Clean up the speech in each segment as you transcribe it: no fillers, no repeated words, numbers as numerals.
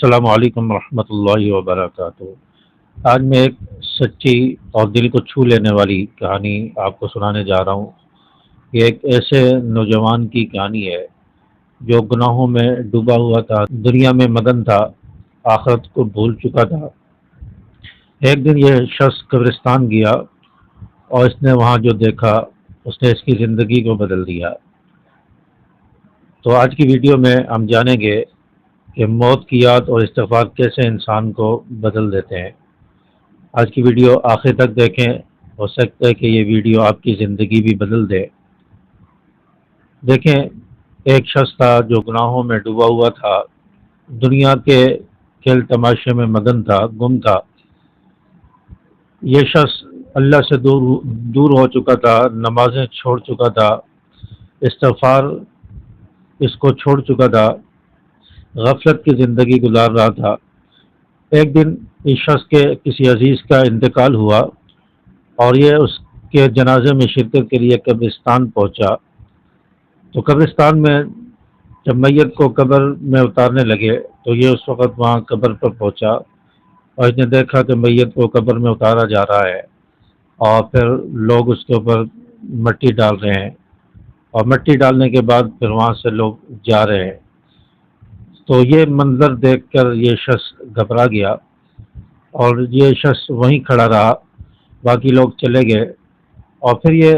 السلام علیکم ورحمۃ اللہ وبرکاتہ۔ آج میں ایک سچی اور دل کو چھو لینے والی کہانی آپ کو سنانے جا رہا ہوں۔ یہ ایک ایسے نوجوان کی کہانی ہے جو گناہوں میں ڈوبا ہوا تھا، دنیا میں مگن تھا، آخرت کو بھول چکا تھا۔ ایک دن یہ شخص قبرستان گیا اور اس نے وہاں جو دیکھا اس نے اس کی زندگی کو بدل دیا۔ تو آج کی ویڈیو میں ہم جانیں گے کہ موت کی یاد اور استغفار کیسے انسان کو بدل دیتے ہیں۔ آج کی ویڈیو آخر تک دیکھیں، ہو سکتا ہے کہ یہ ویڈیو آپ کی زندگی بھی بدل دے۔ دیکھیں، ایک شخص تھا جو گناہوں میں ڈوبا ہوا تھا، دنیا کے کھیل تماشے میں مگن تھا، گم تھا۔ یہ شخص اللہ سے دور ہو چکا تھا، نمازیں چھوڑ چکا تھا، استغفار اس کو چھوڑ چکا تھا، غفلت کی زندگی گزار رہا تھا۔ ایک دن اس شخص کے کسی عزیز کا انتقال ہوا اور یہ اس کے جنازے میں شرکت کے لیے قبرستان پہنچا۔ تو قبرستان میں جب میت کو قبر میں اتارنے لگے تو یہ اس وقت وہاں قبر پر پہنچا اور اس نے دیکھا کہ میت کو قبر میں اتارا جا رہا ہے اور پھر لوگ اس کے اوپر مٹی ڈال رہے ہیں اور مٹی ڈالنے کے بعد پھر وہاں سے لوگ جا رہے ہیں۔ تو یہ منظر دیکھ کر یہ شخص گھبرا گیا اور یہ شخص وہیں کھڑا رہا، باقی لوگ چلے گئے اور پھر یہ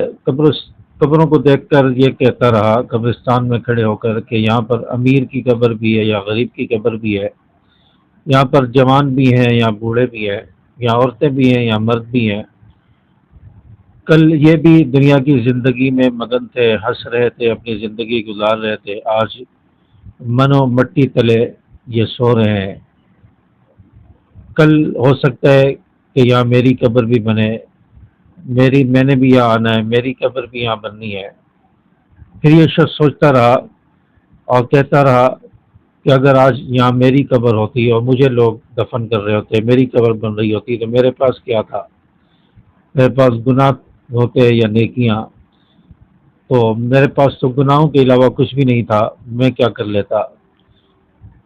قبروں کو دیکھ کر یہ کہتا رہا قبرستان میں کھڑے ہو کر کہ یہاں پر امیر کی قبر بھی ہے یا غریب کی قبر بھی ہے، یہاں پر جوان بھی ہیں یا بوڑھے بھی ہیں، یا عورتیں بھی ہیں یا مرد بھی ہیں۔ کل یہ بھی دنیا کی زندگی میں مگن تھے، ہنس رہے تھے، اپنی زندگی گزار رہے تھے، آج منو مٹی تلے یہ سو رہے ہیں۔ کل ہو سکتا ہے کہ یہاں میری قبر بھی بنے، میں نے بھی یہاں آنا ہے، میری قبر بھی یہاں بننی ہے۔ پھر یہ شخص سوچتا رہا اور کہتا رہا کہ اگر آج یہاں میری قبر ہوتی اور مجھے لوگ دفن کر رہے ہوتے، میری قبر بن رہی ہوتی تو میرے پاس کیا تھا؟ میرے پاس گناہ ہوتے یا نیکیاں؟ تو میرے پاس تو گناہوں کے علاوہ کچھ بھی نہیں تھا، میں کیا کر لیتا؟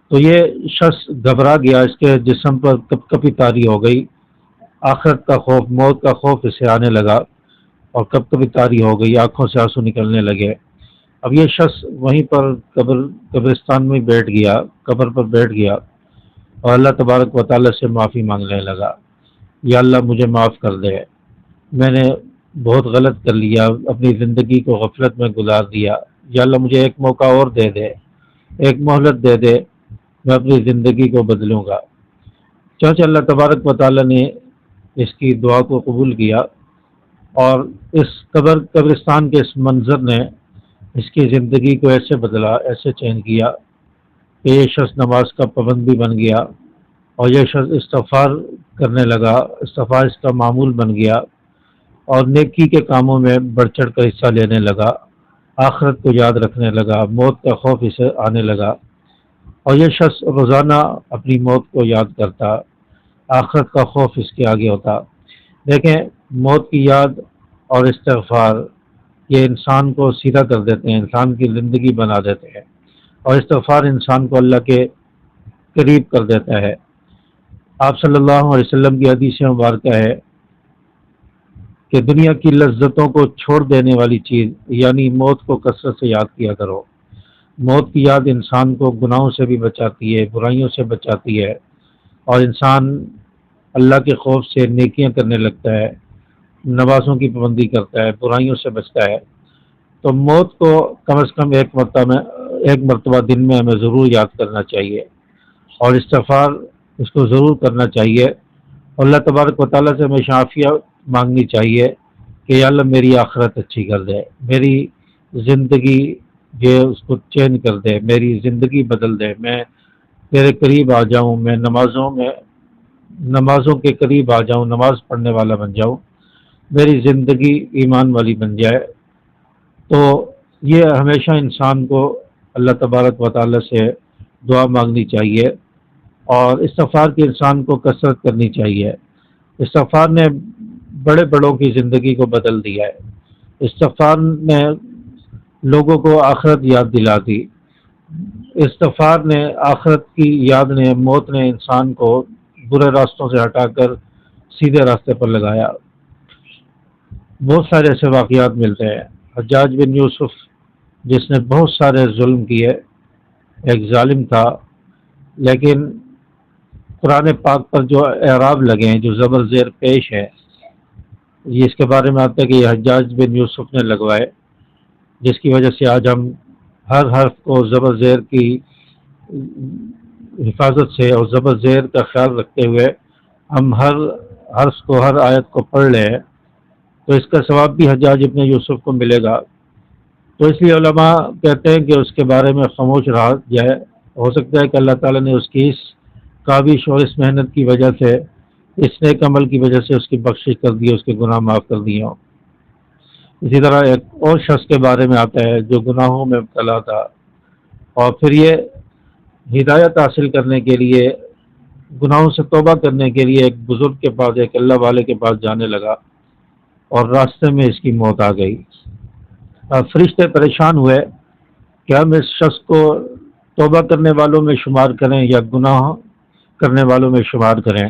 تو یہ شخص گھبرا گیا، اس کے جسم پر کپ کپی طاری ہو گئی، آخرت کا خوف، موت کا خوف اسے آنے لگا اور کپ کپی طاری ہو گئی، آنکھوں سے آنسو نکلنے لگے۔ اب یہ شخص وہیں پر قبرستان میں بیٹھ گیا، قبر پر بیٹھ گیا اور اللہ تبارک و تعالیٰ سے معافی مانگنے لگا، یا اللہ مجھے معاف کر دے، میں نے بہت غلط کر لیا، اپنی زندگی کو غفلت میں گزار دیا، یا اللہ مجھے ایک موقع اور دے دے، ایک مہلت دے دے، میں اپنی زندگی کو بدلوں گا۔ چونچہ اللہ تبارک و تعالیٰ نے اس کی دعا کو قبول کیا اور اس قبرستان کے اس منظر نے اس کی زندگی کو ایسے بدلا، ایسے چینج کیا کہ یہ شخص نماز کا پابند بھی بن گیا اور یہ شخص استغفار کرنے لگا، استغفار اس کا معمول بن گیا اور نیکی کے کاموں میں بڑھ چڑھ کر حصہ لینے لگا، آخرت کو یاد رکھنے لگا، موت کا خوف اسے آنے لگا اور یہ شخص روزانہ اپنی موت کو یاد کرتا، آخرت کا خوف اس کے آگے ہوتا۔ دیکھیں، موت کی یاد اور استغفار یہ انسان کو سیدھا کر دیتے ہیں، انسان کی زندگی بنا دیتے ہیں اور استغفار انسان کو اللہ کے قریب کر دیتا ہے۔ آپ صلی اللہ علیہ وسلم کی حدیث مبارکہ ہے کہ دنیا کی لذتوں کو چھوڑ دینے والی چیز یعنی موت کو کثرت سے یاد کیا کرو۔ موت کی یاد انسان کو گناہوں سے بھی بچاتی ہے، برائیوں سے بچاتی ہے اور انسان اللہ کے خوف سے نیکیاں کرنے لگتا ہے، نمازوں کی پابندی کرتا ہے، برائیوں سے بچتا ہے۔ تو موت کو کم از کم ایک مرتبہ دن میں ہمیں ضرور یاد کرنا چاہیے اور استغفار اس کو ضرور کرنا چاہیے اور اللہ تبارک و تعالیٰ سے ہمیشہ عافیت مانگنی چاہیے کہ یا اللہ میری آخرت اچھی کر دے، میری زندگی یہ اس کو چینج کر دے، میری زندگی بدل دے، میں تیرے قریب آ جاؤں، میں نمازوں کے قریب آ جاؤں، نماز پڑھنے والا بن جاؤں، میری زندگی ایمان والی بن جائے۔ تو یہ ہمیشہ انسان کو اللہ تبارک و تعالیٰ سے دعا مانگنی چاہیے اور استغفار کے انسان کو کثرت کرنی چاہیے۔ استغفار نے بڑے بڑوں کی زندگی کو بدل دیا ہے، استغفار نے لوگوں کو آخرت یاد دلا دی۔ استغفار نے، آخرت کی یاد نے، موت نے انسان کو برے راستوں سے ہٹا کر سیدھے راستے پر لگایا۔ بہت سارے ایسے واقعات ملتے ہیں۔ حجاج بن یوسف جس نے بہت سارے ظلم کیے، ایک ظالم تھا، لیکن قرآن پاک پر جو اعراب لگے ہیں، جو زبر زیر پیش ہے، یہ اس کے بارے میں آتا ہے کہ یہ حجاج بن یوسف نے لگوائے، جس کی وجہ سے آج ہم ہر حرف کو زبر زیر کی حفاظت سے اور زبر زیر کا خیال رکھتے ہوئے ہم ہر حرف کو، ہر آیت کو پڑھ لیں، تو اس کا ثواب بھی حجاج ابن یوسف کو ملے گا۔ تو اس لیے علماء کہتے ہیں کہ اس کے بارے میں خاموش رہا جائے۔ ہو سکتا ہے کہ اللہ تعالیٰ نے اس کی اس کاوش اور اس محنت کی وجہ سے، اس نیک عمل کی وجہ سے اس کی بخشش کر دی، اس کے گناہ معاف کر دیے ہوں۔ اسی طرح ایک اور شخص کے بارے میں آتا ہے جو گناہوں میں مبتلا تھا، اور پھر یہ ہدایت حاصل کرنے کے لیے، گناہوں سے توبہ کرنے کے لیے ایک بزرگ کے پاس، ایک اللہ والے کے پاس جانے لگا، اور راستے میں اس کی موت آ گئی۔ فرشتے پریشان ہوئے کہ ہم اس شخص کو توبہ کرنے والوں میں شمار کریں یا گناہ کرنے والوں میں شمار کریں۔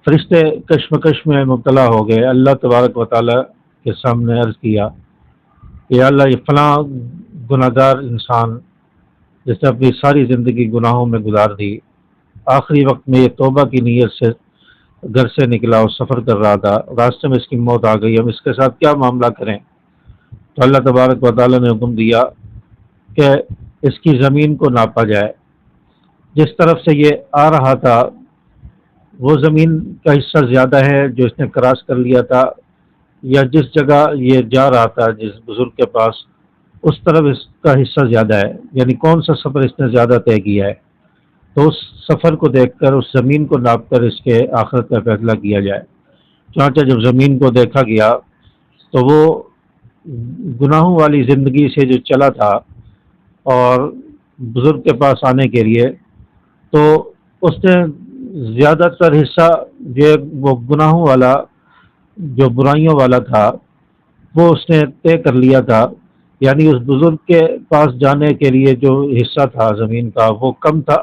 فرشتے کشمکش میں مبتلا ہو گئے۔ اللہ تبارک و تعالیٰ کے سامنے عرض کیا کہ یا اللہ، یہ فلاں گناہ گار انسان جس نے اپنی ساری زندگی گناہوں میں گزار دی، آخری وقت میں یہ توبہ کی نیت سے گھر سے نکلا اور سفر کر رہا تھا، راستے میں اس کی موت آ گئی، ہم اس کے ساتھ کیا معاملہ کریں؟ تو اللہ تبارک و تعالیٰ نے حکم دیا کہ اس کی زمین کو ناپا جائے۔ جس طرف سے یہ آ رہا تھا وہ زمین کا حصہ زیادہ ہے جو اس نے کراس کر لیا تھا، یا جس جگہ یہ جا رہا تھا جس بزرگ کے پاس، اس طرف اس کا حصہ زیادہ ہے، یعنی کون سا سفر اس نے زیادہ طے کیا ہے، تو اس سفر کو دیکھ کر، اس زمین کو ناپ کر اس کے آخرت کا فیصلہ کیا جائے۔ چنانچہ جب زمین کو دیکھا گیا تو وہ گناہوں والی زندگی سے جو چلا تھا اور بزرگ کے پاس آنے کے لیے، تو اس نے زیادہ تر حصہ وہ گناہوں والا، جو برائیوں والا تھا، وہ اس نے طے کر لیا تھا، یعنی اس بزرگ کے پاس جانے کے لیے جو حصہ تھا زمین کا وہ کم تھا،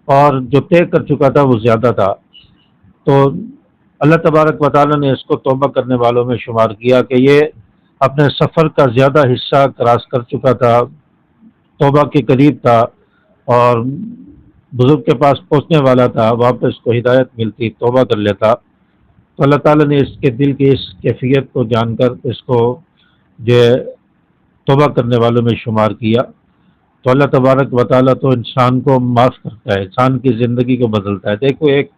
اور جو طے کر چکا تھا وہ زیادہ تھا۔ تو اللہ تبارک و تعالیٰ نے اس کو توبہ کرنے والوں میں شمار کیا کہ یہ اپنے سفر کا زیادہ حصہ کراس کر چکا تھا، توبہ کے قریب تھا، اور بزرگ کے پاس پہنچنے والا تھا، وہاں پہ اس کو ہدایت ملتی، توبہ کر لیتا۔ تو اللہ تعالیٰ نے اس کے دل کی اس کیفیت کو جان کر اس کو جو توبہ کرنے والوں میں شمار کیا۔ تو اللہ تبارک و تعالیٰ تو انسان کو معاف کرتا ہے، انسان کی زندگی کو بدلتا ہے۔ دیکھو، ایک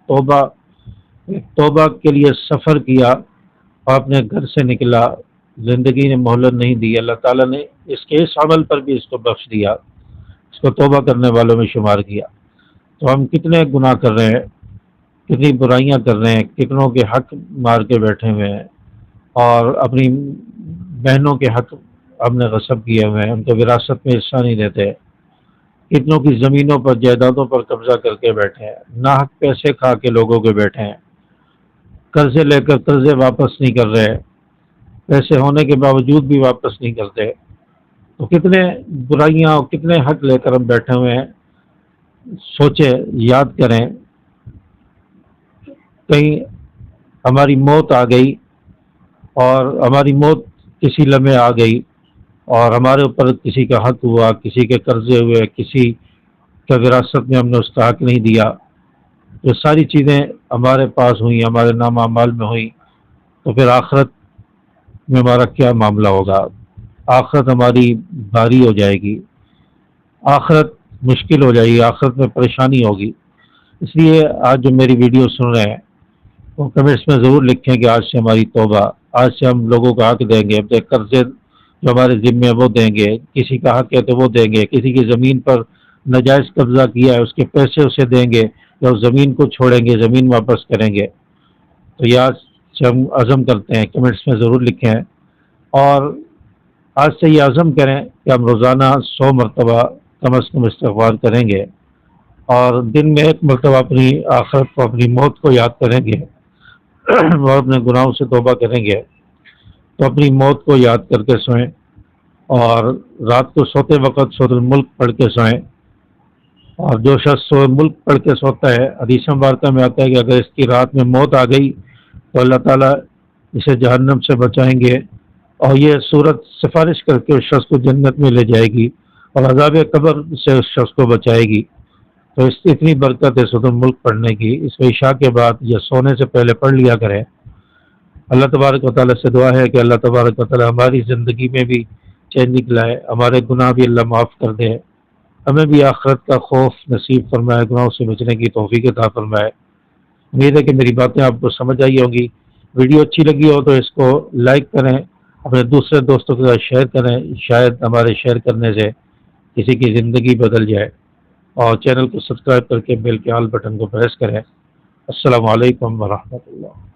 توبہ کے لیے سفر کیا اور اپنے گھر سے نکلا، زندگی نے مہلت نہیں دی، اللہ تعالیٰ نے اس کے اس عمل پر بھی اس کو بخش دیا، اس کو توبہ کرنے والوں میں شمار کیا۔ تو ہم کتنے گناہ کر رہے ہیں، کتنی برائیاں کر رہے ہیں، کتنوں کے حق مار کے بیٹھے ہوئے ہیں، اور اپنی بہنوں کے حق ہم نے غصب کیے ہوئے ہیں، ان کو وراثت میں حصہ نہیں دیتے، کتنوں کی زمینوں پر، جائیدادوں پر قبضہ کر کے بیٹھے ہیں، ناحق پیسے کھا کے لوگوں کے بیٹھے ہیں، قرضے لے کر قرضے واپس نہیں کر رہے، پیسے ہونے کے باوجود بھی واپس نہیں کرتے۔ تو کتنے برائیاں اور کتنے حق لے کر ہم بیٹھے ہوئے ہیں۔ سوچیں، یاد کریں، کہیں ہماری موت آ گئی اور ہماری موت کسی لمحے آ گئی اور ہمارے اوپر کسی کا حق ہوا، کسی کے قرضے ہوئے، کسی کا وراثت میں ہم نے اس کا حق نہیں دیا، جو ساری چیزیں ہمارے پاس ہوئیں، ہمارے نام اعمال میں ہوئیں، تو پھر آخرت میں ہمارا کیا معاملہ ہوگا؟ آخرت ہماری بھاری ہو جائے گی، آخرت مشکل ہو جائے گی، آخرت میں پریشانی ہوگی۔ اس لیے آج جو میری ویڈیو سن رہے ہیں وہ کمنٹس میں ضرور لکھیں کہ آج سے ہماری توبہ، آج سے ہم لوگوں کا حق دیں گے، اپنے قرضے جو ہمارے ذمے وہ دیں گے، کسی کا حق ہے تو وہ دیں گے، کسی کی زمین پر ناجائز قبضہ کیا ہے اس کے پیسے اسے دیں گے، یا اس زمین کو چھوڑیں گے، زمین واپس کریں گے۔ تو یہ آج سے ہم عزم کرتے ہیں، کمنٹس میں ضرور لکھیں، اور آج سے یہ عزم کریں کہ ہم روزانہ 100 مرتبہ کم از کم استغفار کریں گے، اور دن میں 1 مرتبہ اپنی آخرت کو، اپنی موت کو یاد کریں گے اور اپنے گناہوں سے توبہ کریں گے۔ تو اپنی موت کو یاد کر کے سوئیں، اور رات کو سوتے وقت سورۃ الملک پڑھ کے سوئیں۔ اور جو شخص سورۃ الملک پڑھ کے سوتا ہے، حدیث مبارکہ میں آتا ہے کہ اگر اس کی رات میں موت آ گئی تو اللہ تعالیٰ اسے جہنم سے بچائیں گے، اور یہ صورت سفارش کر کے اس شخص کو جنت میں لے جائے گی اور عذاب قبر سے اس شخص کو بچائے گی۔ تو اس اتنی برکت ہے سورۃ الملک پڑھنے کی، اس کو عشاء کے بعد یا سونے سے پہلے پڑھ لیا کریں۔ اللہ تبارک و تعالیٰ سے دعا ہے کہ اللہ تبارک و تعالیٰ ہماری زندگی میں بھی چینج لائے، ہمارے گناہ بھی اللہ معاف کر دے، ہمیں بھی آخرت کا خوف نصیب فرمائے، گناہوں سے بچنے کی توفیق عطا فرمائے۔ امید ہے کہ میری باتیں آپ کو سمجھ آئی ہوں گی۔ ویڈیو اچھی لگی ہو تو اس کو لائک کریں، اپنے دوسرے دوستوں کے ساتھ شیئر کریں، شاید ہمارے شیئر کرنے سے کسی کی زندگی بدل جائے، اور چینل کو سبسکرائب کر کے بیل کے آل بٹن کو پریس کریں۔ السلام علیکم ورحمۃ اللہ۔